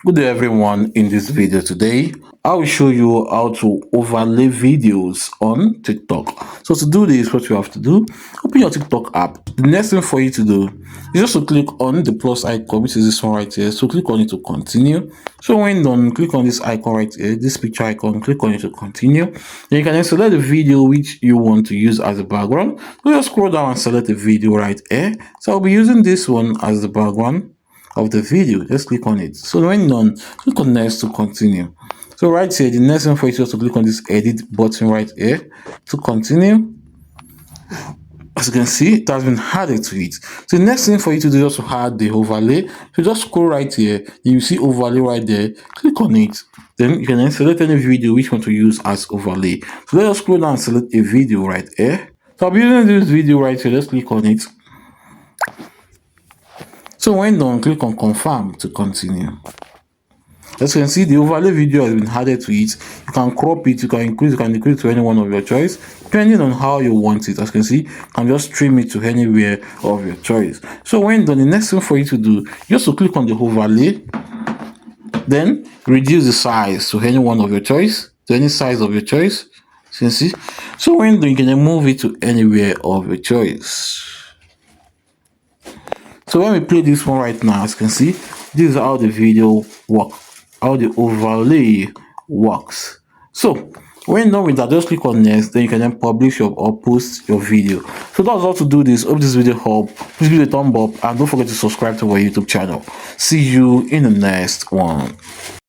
Good day everyone. In this video today I will show you how to overlay videos on TikTok. So to do this, what you have to do, open your TikTok app. The next thing for you to do is just to click on the plus icon, which is this one right here. So click on it to continue. So when done, click on this icon right here, this picture icon, click on it to continue. Then you can then select the video which you want to use as a background. So just scroll down and select the video right here. So I'll be using this one as the background of the video. Just click on it. So when done, click on next to continue. So right here, the next one for you is to click on this edit button right here to continue. As you can see, it has been added to it. So the next thing for you to do is to add the overlay. So just scroll right here, you see overlay right there, click on it. Then you can then select any video which you want to use as overlay. So let us scroll down and select a video right here. So I'll be using this video right here, let's click on it. So when done, click on confirm to continue. As you can see, the overlay video has been added to it. You can crop it, you can increase, you can decrease to any one of your choice, depending on how you want it. As you can see, you can just trim it to anywhere of your choice. So when done, the next thing for you to do, just to click on the overlay, then reduce the size to any one of your choice, to any size of your choice. As you can see. So when done, you can then move it to anywhere of your choice. So when we play this one right now, as you can see, this is how the video works, how the overlay works. So when done with that, just click on next, then you can then publish or post your video. So that's how to do this. Hope this video helped. Please give it a thumb up and don't forget to subscribe to our YouTube channel. See you in the next one.